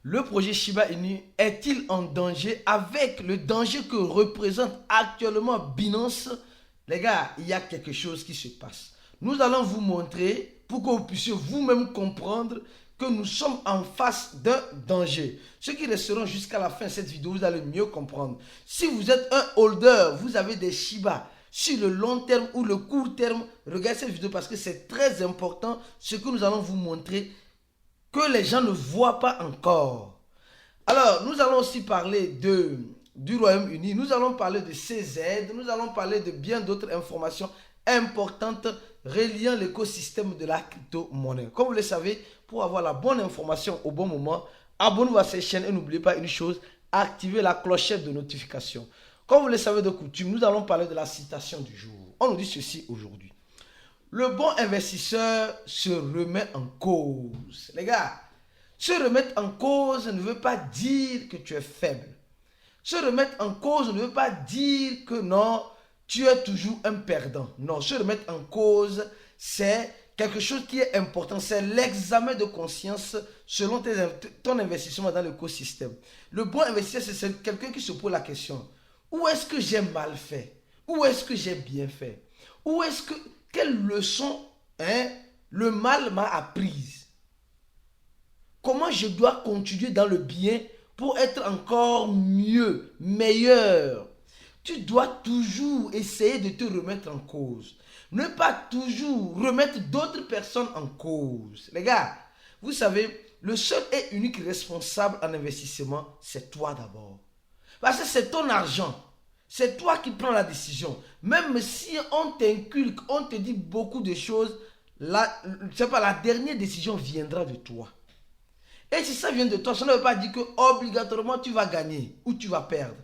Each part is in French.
Le projet Shiba Inu est-il en danger avec le danger que représente actuellement Binance? Les gars, il y a quelque chose qui se passe. Nous allons vous montrer pour que vous puissiez vous-même comprendre que nous sommes en face d'un danger. Ceux qui resteront jusqu'à la fin de cette vidéo, vous allez mieux comprendre. Si vous êtes un holder, vous avez des Shiba sur le long terme ou le court terme, regardez cette vidéo parce que c'est très important ce que nous allons vous montrer que les gens ne voient pas encore. Alors, nous allons aussi parler du Royaume-Uni, nous allons parler de CZ, nous allons parler de bien d'autres informations importantes reliant l'écosystème de la crypto-monnaie. Comme vous le savez, pour avoir la bonne information au bon moment, abonnez-vous à cette chaîne et n'oubliez pas une chose, activez la clochette de notification. Comme vous le savez de coutume, nous allons parler de la citation du jour. On nous dit ceci aujourd'hui. Le bon investisseur se remet en cause. Les gars, se remettre en cause ne veut pas dire que tu es faible. Se remettre en cause ne veut pas dire que non, tu es toujours un perdant. Non, se remettre en cause, c'est quelque chose qui est important. C'est l'examen de conscience selon ton investissement dans l'écosystème. Le bon investisseur, c'est quelqu'un qui se pose la question. Où est-ce que j'ai mal fait? Où est-ce que j'ai bien fait? Où est-ce que... Quelle leçon le mal m'a apprise? Comment je dois continuer dans le bien pour être encore mieux, meilleur? Tu dois toujours essayer de te remettre en cause. Ne pas toujours remettre d'autres personnes en cause. Les gars, vous savez, le seul et unique responsable en investissement, c'est toi d'abord. Parce que c'est ton argent. C'est toi qui prends la décision. Même si on t'inculque, on te dit beaucoup de choses, la dernière décision viendra de toi. Et si ça vient de toi, ça ne veut pas dire que obligatoirement tu vas gagner ou tu vas perdre.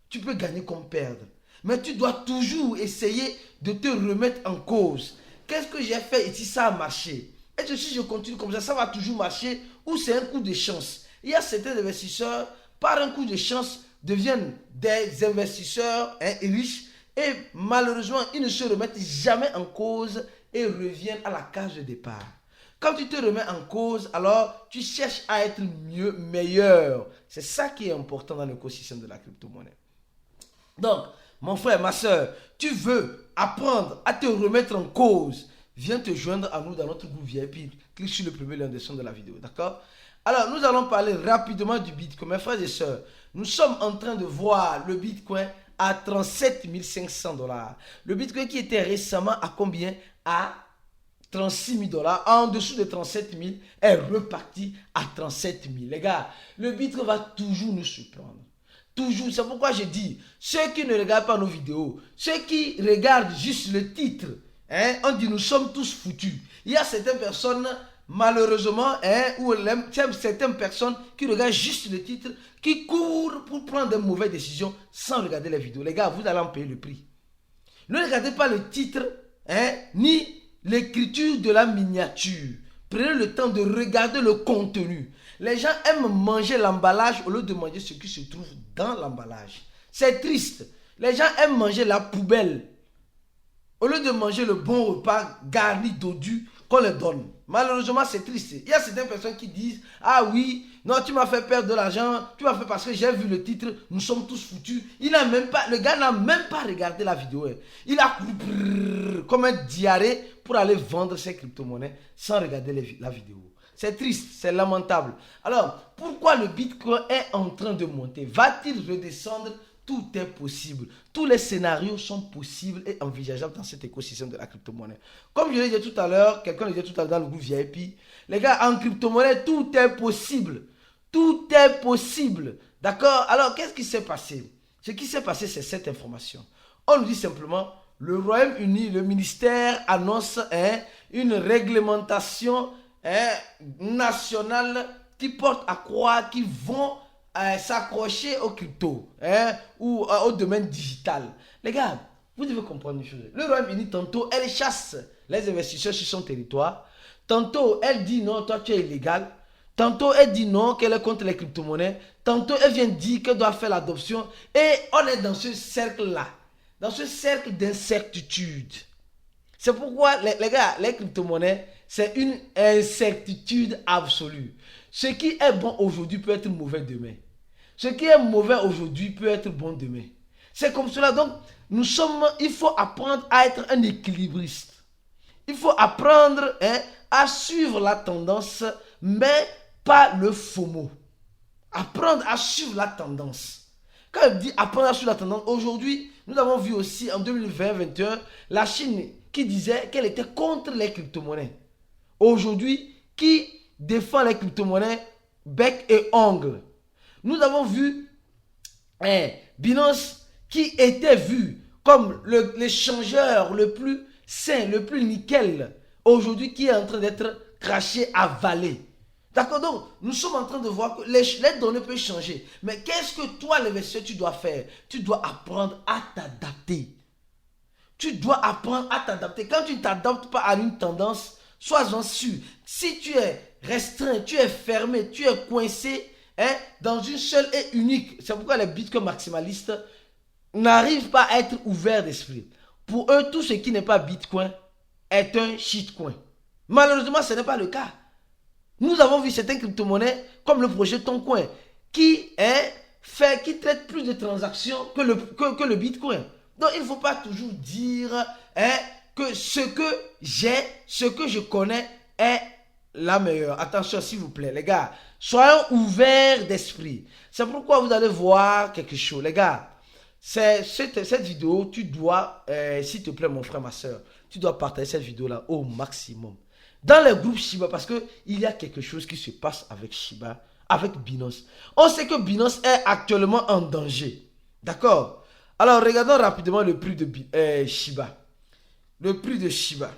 Tu peux gagner comme perdre. Mais tu dois toujours essayer de te remettre en cause. Qu'est-ce que j'ai fait ici, ça a marché. Et si je continue comme ça va toujours marcher ou c'est un coup de chance. Il y a certains investisseurs, par un coup de chance, deviennent des investisseurs riches et malheureusement, ils ne se remettent jamais en cause et reviennent à la case de départ. Quand tu te remets en cause, alors tu cherches à être mieux, meilleur. C'est ça qui est important dans l'écosystème de la crypto-monnaie. Donc, mon frère, ma soeur, tu veux apprendre à te remettre en cause, viens te joindre à nous dans notre groupe VIP. Clique sur le premier lien de la vidéo, d'accord? Alors, nous allons parler rapidement du Bitcoin. Mes frères et sœurs, nous sommes en train de voir le Bitcoin à 37 500 $. Le Bitcoin qui était récemment à combien? À 36 000 $. En dessous de 37 000 est reparti à 37 000. Les gars, le Bitcoin va toujours nous surprendre. Toujours. C'est pourquoi je dis, ceux qui ne regardent pas nos vidéos, ceux qui regardent juste le titre, on dit nous sommes tous foutus. Il y a certaines personnes, malheureusement, ou certaines personnes qui regardent juste le titre, qui courent pour prendre de mauvaises décisions sans regarder les vidéos. Les gars, vous allez en payer le prix. Ne regardez pas le titre, ni l'écriture de la miniature. Prenez le temps de regarder le contenu. Les gens aiment manger l'emballage au lieu de manger ce qui se trouve dans l'emballage. C'est triste. Les gens aiment manger la poubelle au lieu de manger le bon repas garni dodu qu'on leur donne. Malheureusement, c'est triste. Il y a certaines personnes qui disent « Ah oui, non, tu m'as fait perdre de l'argent, tu m'as fait parce que j'ai vu le titre, nous sommes tous foutus. » Le gars n'a même pas regardé la vidéo. Il a couru comme un diarrhée pour aller vendre ses crypto-monnaies sans regarder la vidéo. C'est triste, c'est lamentable. Alors, pourquoi le Bitcoin est en train de monter? Va-t-il redescendre? Tout est possible. Tous les scénarios sont possibles et envisageables dans cet écosystème de la crypto-monnaie. Comme je l'ai dit tout à l'heure, quelqu'un l'a dit tout à l'heure dans le groupe VIP, les gars, en crypto-monnaie, tout est possible. Tout est possible. D'accord? Alors, qu'est-ce qui s'est passé? Ce qui s'est passé, c'est cette information. On nous dit simplement, le Royaume-Uni, le ministère annonce une réglementation nationale qui porte à croire qu'ils vont s'accrocher aux cryptos ou au domaine digital. Les gars, vous devez comprendre une chose. Le Royaume-Uni, tantôt, elle chasse les investisseurs sur son territoire. Tantôt, elle dit non, toi tu es illégal. Tantôt, elle dit non, qu'elle est contre les crypto-monnaies. Tantôt, elle vient dire qu'elle doit faire l'adoption. Et on est dans ce cercle-là. Dans ce cercle d'incertitude. C'est pourquoi, les gars, les crypto-monnaies, c'est une incertitude absolue. Ce qui est bon aujourd'hui peut être mauvais demain. Ce qui est mauvais aujourd'hui peut être bon demain. C'est comme cela. Donc, il faut apprendre à être un équilibriste. Il faut apprendre à suivre la tendance, mais pas le FOMO. Apprendre à suivre la tendance. Quand je dis apprendre à suivre la tendance, aujourd'hui, nous avons vu aussi en 2020-2021, la Chine qui disait qu'elle était contre les crypto-monnaies. Aujourd'hui, qui défend les crypto-monnaies bec et ongle. Nous avons vu Binance qui était vu comme l'échangeur le plus sain, le plus nickel, aujourd'hui qui est en train d'être craché, avalé. D'accord, donc nous sommes en train de voir que les données peuvent changer. Mais qu'est-ce que toi, l'investisseur, tu dois faire? Tu dois apprendre à t'adapter. Tu dois apprendre à t'adapter. Quand tu ne t'adaptes pas à une tendance, sois-en sûr. Si tu es restreint, tu es fermé, tu es coincé dans une seule et unique. C'est pourquoi les bitcoins maximalistes n'arrivent pas à être ouverts d'esprit. Pour eux, tout ce qui n'est pas bitcoin est un shitcoin. Malheureusement, ce n'est pas le cas. Nous avons vu certaines crypto-monnaies comme le projet Toncoin qui traite plus de transactions que le bitcoin. Donc il ne faut pas toujours dire que ce que j'ai, ce que je connais est la meilleure. Attention s'il vous plaît les gars, soyons ouverts d'esprit. C'est pourquoi vous allez voir quelque chose les gars. Cette vidéo, tu dois, s'il te plaît mon frère, ma soeur, tu dois partager cette vidéo là au maximum. Dans les groupes Shiba, parce qu'il y a quelque chose qui se passe avec Shiba, avec Binance. On sait que Binance est actuellement en danger. D'accord? Alors, regardons rapidement le prix de Shiba. Le prix de Shiba.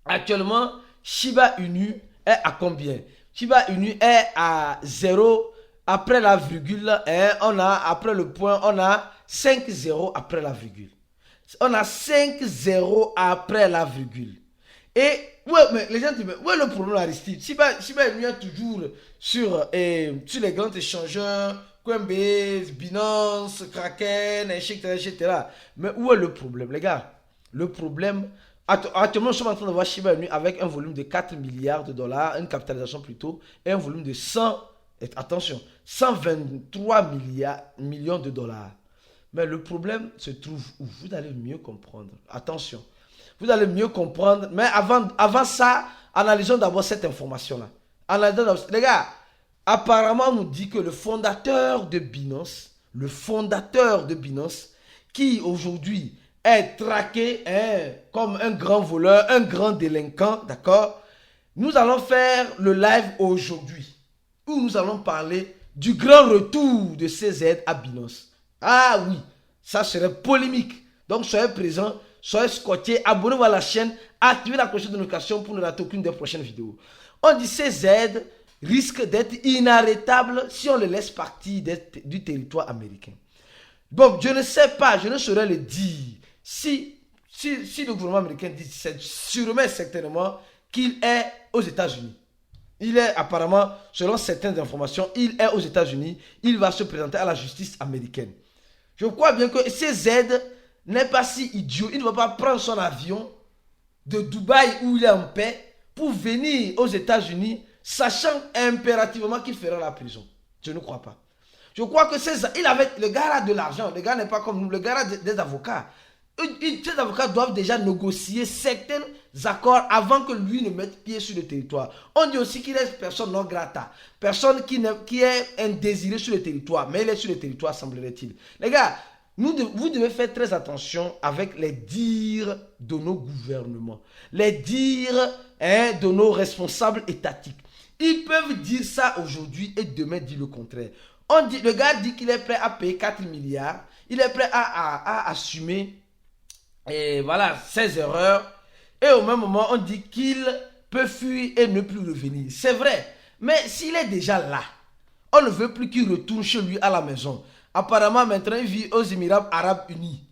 Actuellement, Shiba Inu est à combien? Shiba Inu est à 0 après la virgule. Après le point, on a 5 0 après la virgule. On a 5 0 après la virgule. Et ouais, mais les gens disent, où est le problème Aristide? Shiba Inu est toujours sur les grands échangeurs, Coinbase, Binance, Kraken, etc. Mais où est le problème, les gars? Le problème, actuellement, nous sommes en train de voir Shiba Inu avec un volume de 4 milliards de dollars, une capitalisation plutôt, et un volume de 123 millions de dollars. Mais le problème se trouve où? Vous allez mieux comprendre. Attention. Vous allez mieux comprendre. Mais avant ça, analysons d'abord cette information-là. Les gars, apparemment, on nous dit que le fondateur de Binance, qui aujourd'hui est traqué comme un grand voleur, un grand délinquant, d'accord? Nous allons faire le live aujourd'hui, où nous allons parler du grand retour de CZ à Binance. Ah oui, ça serait polémique. Donc, soyez présents. Soyez scotchés, abonnez-vous à la chaîne, activez la cloche de notification pour ne rater aucune des prochaines vidéos. On dit CZ risque d'être inarrêtable si on le laisse partir du territoire américain. Bon, je ne sais pas, je ne saurais le dire. Si le gouvernement américain dit, c'est sûrement et certainement qu'il est aux États-Unis. Il est apparemment, selon certaines informations, il est aux États-Unis. Il va se présenter à la justice américaine. Je crois bien que CZ n'est pas si idiot. Il ne va pas prendre son avion de Dubaï où il est en paix pour venir aux États-Unis, sachant impérativement qu'il fera la prison. Je ne crois pas. Je crois que le gars a de l'argent. Le gars n'est pas comme nous. Le gars a des avocats. Ces avocats doivent déjà négocier certains accords avant que lui ne mette pied sur le territoire. On dit aussi qu'il est personne non grata. Personne qui est indésiré sur le territoire. Mais il est sur le territoire, semblerait-il. Les gars, vous devez faire très attention avec les dires de nos gouvernements, les dires de nos responsables étatiques. Ils peuvent dire ça aujourd'hui et demain dire le contraire. Le gars dit qu'il est prêt à payer 4 milliards, il est prêt à assumer ses erreurs. Et au même moment, on dit qu'il peut fuir et ne plus revenir. C'est vrai, mais s'il est déjà là, on ne veut plus qu'il retourne chez lui à la maison. Apparemment, maintenant, il vit aux Émirats Arabes Unis.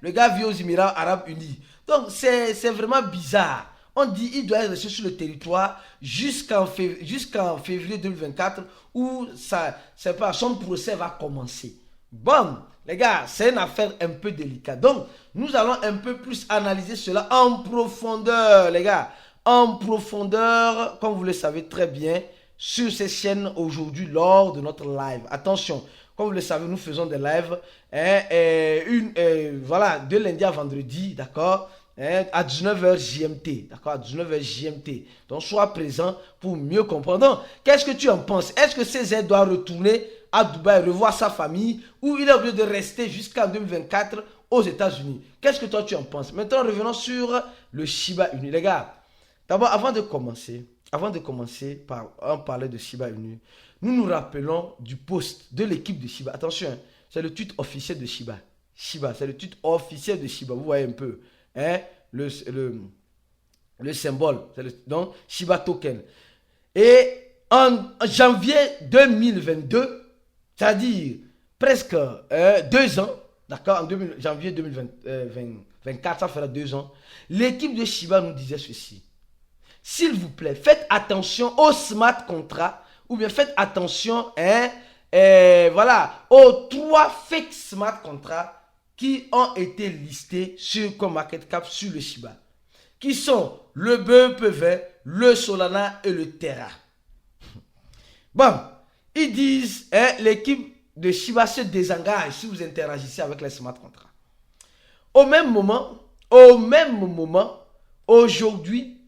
Le gars vit aux Émirats Arabes Unis. Donc, c'est vraiment bizarre. On dit qu'il doit rester sur le territoire jusqu'en février 2024 où son procès va commencer. Bon, les gars, c'est une affaire un peu délicate. Donc, nous allons un peu plus analyser cela en profondeur, les gars. En profondeur, comme vous le savez très bien, sur ces chaînes aujourd'hui lors de notre live. Attention, comme vous le savez, nous faisons des lives voilà, de lundi à vendredi, d'accord, à 19h GMT, d'accord, à 19h GMT. Donc, sois présent pour mieux comprendre. Donc, qu'est-ce que tu en penses? Est-ce que Césaire doit retourner à Dubaï, revoir sa famille, ou il est obligé de rester jusqu'en 2024 aux États-Unis? Qu'est-ce que toi tu en penses? Maintenant, revenons sur le Shiba Inu. Les gars, d'abord, avant de commencer par parler de Shiba Inu, nous nous rappelons du post de l'équipe de Shiba. Attention, hein, c'est le tweet officiel de Shiba. Shiba, c'est le tweet officiel de Shiba. Vous voyez un peu, hein, le symbole, donc Shiba Token. Et en janvier 2022, c'est-à-dire presque 2 ans, d'accord, en janvier 2024, ça fera 2 ans, l'équipe de Shiba nous disait ceci. S'il vous plaît, faites attention aux smart contracts, ou bien faites attention voilà, aux 3 fake smart contracts qui ont été listés sur CoinMarketCap sur le Shiba, qui sont le BEP20, le Solana et le Terra. Bon, ils disent, l'équipe de Shiba se désengage si vous interagissez avec les smart contracts. Au même moment, aujourd'hui,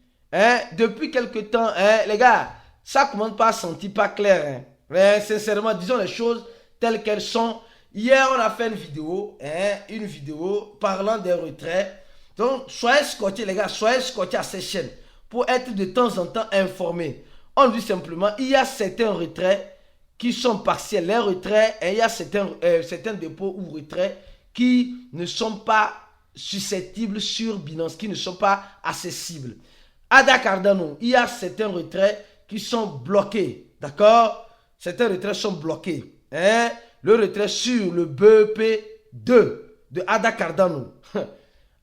depuis quelque temps, les gars, ça commence pas à sentir pas clair. Sincèrement, disons les choses telles qu'elles sont. Hier, on a fait une vidéo parlant des retraits. Donc, soyez scotchés, les gars, soyez scotchés à ces chaînes pour être de temps en temps informés. On dit simplement, il y a certains retraits qui sont partiels. Les retraits, il y a certains dépôts ou retraits qui ne sont pas susceptibles sur Binance, qui ne sont pas accessibles. ADA Cardano, il y a certains retraits qui sont bloqués. D'accord? Certains retraits sont bloqués. Le retrait sur le BEP2 de ADA Cardano.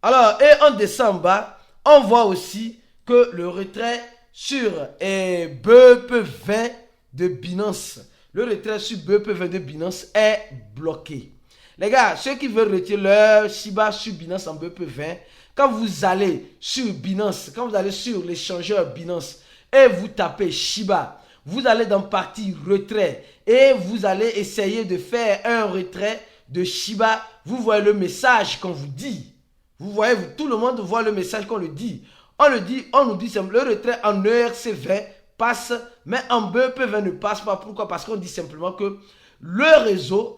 Alors, et en décembre, on voit aussi que le retrait sur BEP20 de Binance, le retrait sur BEP20 de Binance est bloqué. Les gars, ceux qui veulent retirer leur Shiba sur Binance en BEP20, quand vous allez sur Binance, quand vous allez sur l'échangeur Binance et vous tapez Shiba, vous allez dans partie retrait et vous allez essayer de faire un retrait de Shiba. Vous voyez le message qu'on vous dit. Vous voyez, tout le monde voit le message qu'on le dit. On nous dit simplement le retrait en ERC20 passe, mais en BEP20 ne passe pas. Pourquoi? Parce qu'on dit simplement que le réseau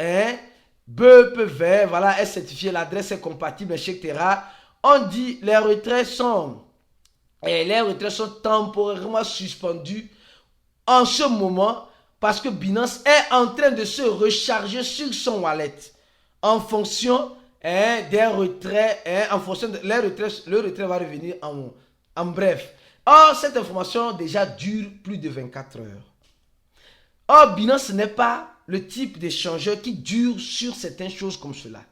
BEP20, voilà, est certifié, l'adresse est compatible, etc. On dit les retraits sont temporairement suspendus en ce moment parce que Binance est en train de se recharger sur son wallet en fonction des retraits, en fonction de le retrait va revenir en bref. Or, cette information déjà dure plus de 24 heures. Or, Binance n'est pas le type d'échangeur qui dure sur certaines choses comme cela.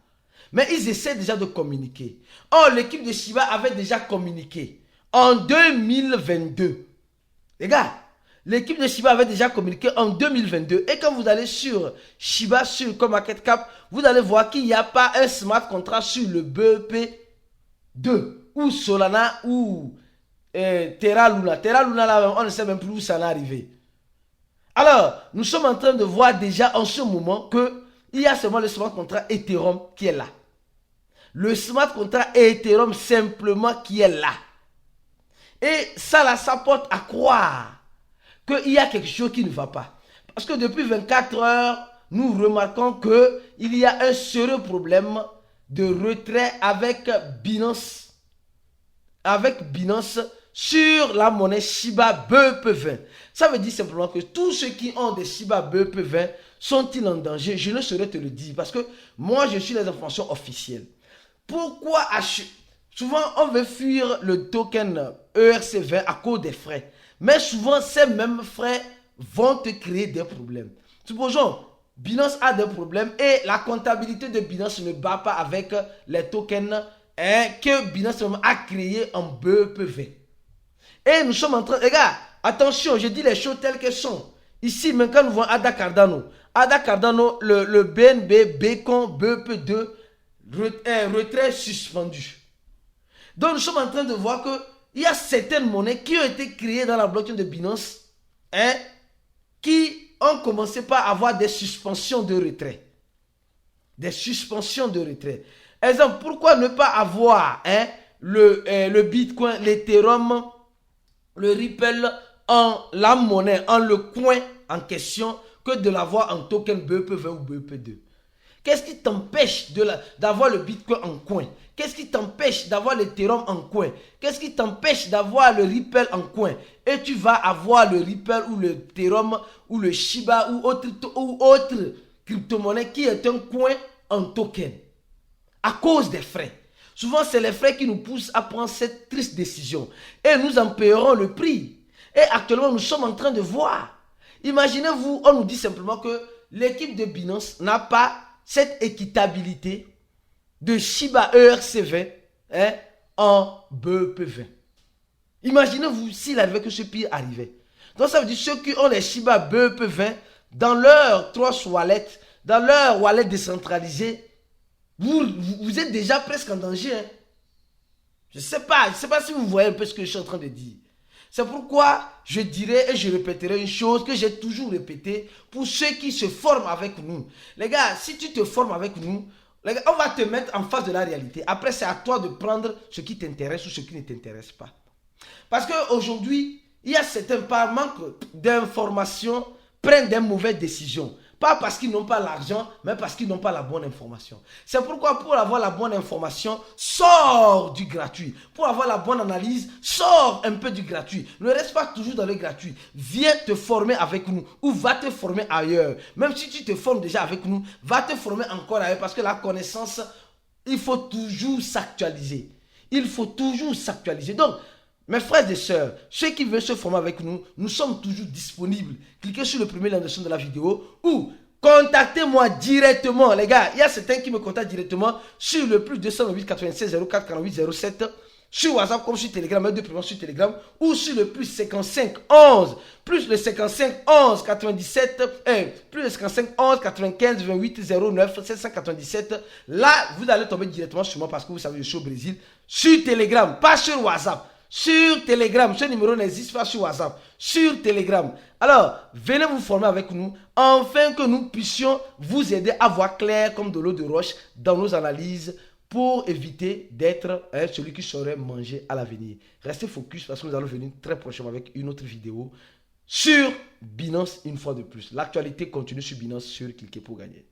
Mais ils essaient déjà de communiquer. Or, l'équipe de Shiba avait déjà communiqué en 2022. Les gars, l'équipe de Shiba avait déjà communiqué en 2022. Et quand vous allez sur Shiba, sur CoinMarketCap, vous allez voir qu'il n'y a pas un smart contract sur le BEP2 ou Solana ou Terra Luna. Terra Luna, là, on ne sait même plus où ça en est arrivé. Alors, nous sommes en train de voir déjà en ce moment qu'il y a seulement le smart contract Ethereum qui est là. Le smart contract Ethereum simplement qui est là. Et ça là, ça porte à croire qu'il y a quelque chose qui ne va pas. Parce que depuis 24 heures, nous remarquons qu'il y a un sérieux problème de retrait avec Binance sur la monnaie Shiba BEP20. Ça veut dire simplement que tous ceux qui ont des Shiba BEP20 sont-ils en danger? Je ne saurais te le dire parce que moi je suis les informations officielles. Pourquoi souvent on veut fuir le token ERC20 à cause des frais? Mais souvent ces mêmes frais vont te créer des problèmes. Supposons Binance a des problèmes et la comptabilité de Binance ne bat pas avec les tokens que Binance a créés en BEP20. Et nous sommes en train... Les gars, attention, je dis les choses telles qu'elles sont. Ici, même quand nous voyons ADA Cardano, le BNB, Bacon, BEP2, retrait suspendu. Donc nous sommes en train de voir qu'il y a certaines monnaies qui ont été créées dans la blockchain de Binance qui ont commencé par avoir des suspensions de retrait. Des suspensions de retrait. Exemple, pourquoi ne pas avoir le Bitcoin, l'Ethereum, le Ripple en la monnaie, en le coin en question, que de l'avoir en token BEP20 ou BEP2? Qu'est-ce qui t'empêche d'avoir le Bitcoin en coin? Qu'est-ce qui t'empêche d'avoir l'Ethereum en coin? Qu'est-ce qui t'empêche d'avoir le Ripple en coin? Et tu vas avoir le Ripple ou le Ethereum ou le Shiba ou autre crypto-monnaie qui est un coin en token. À cause des frais. Souvent, c'est les frais qui nous poussent à prendre cette triste décision. Et nous en payerons le prix. Et actuellement, nous sommes en train de voir. Imaginez-vous, on nous dit simplement que l'équipe de Binance n'a pas cette équitabilité de Shiba ERC20 en BEP20. Imaginez-vous s'il arrivait que ce pire arrivait. Donc ça veut dire ceux qui ont les Shiba BEP20 dans leur Trust Wallet, dans leur wallet décentralisé, vous êtes déjà presque en danger. Je ne sais pas si vous voyez un peu ce que je suis en train de dire. C'est pourquoi je dirais et je répéterai une chose que j'ai toujours répétée pour ceux qui se forment avec nous. Les gars, si tu te formes avec nous, les gars, on va te mettre en face de la réalité. Après, c'est à toi de prendre ce qui t'intéresse ou ce qui ne t'intéresse pas. Parce qu'aujourd'hui, il y a certains, par manque d'informations, prennent des mauvaises décisions. Pas parce qu'ils n'ont pas l'argent, mais parce qu'ils n'ont pas la bonne information. C'est pourquoi pour avoir la bonne information, sors du gratuit. Pour avoir la bonne analyse, sors un peu du gratuit. Ne reste pas toujours dans le gratuit. Viens te former avec nous ou va te former ailleurs. Même si tu te formes déjà avec nous, va te former encore ailleurs parce que la connaissance, il faut toujours s'actualiser. Il faut toujours s'actualiser. Donc, mes frères et sœurs, ceux qui veulent se former avec nous, nous sommes toujours disponibles. Cliquez sur le premier lien en description de la vidéo ou contactez-moi directement. Les gars, il y a certains qui me contactent directement sur le plus 208 96 04 48 07 sur WhatsApp comme sur Telegram, mes deux prénoms sur Telegram ou sur le plus 55 11 plus le 55 11 97 plus le 55 11 95 28 09 797. Là, vous allez tomber directement sur moi parce que vous savez, je suis au Brésil sur Telegram, pas sur WhatsApp. Sur Telegram, ce numéro n'existe pas sur WhatsApp, sur Telegram. Alors, venez vous former avec nous, afin que nous puissions vous aider à voir clair comme de l'eau de roche dans nos analyses pour éviter d'être celui qui saurait manger à l'avenir. Restez focus parce que nous allons venir très prochainement avec une autre vidéo sur Binance une fois de plus. L'actualité continue sur Binance sur Cliquez pour gagner.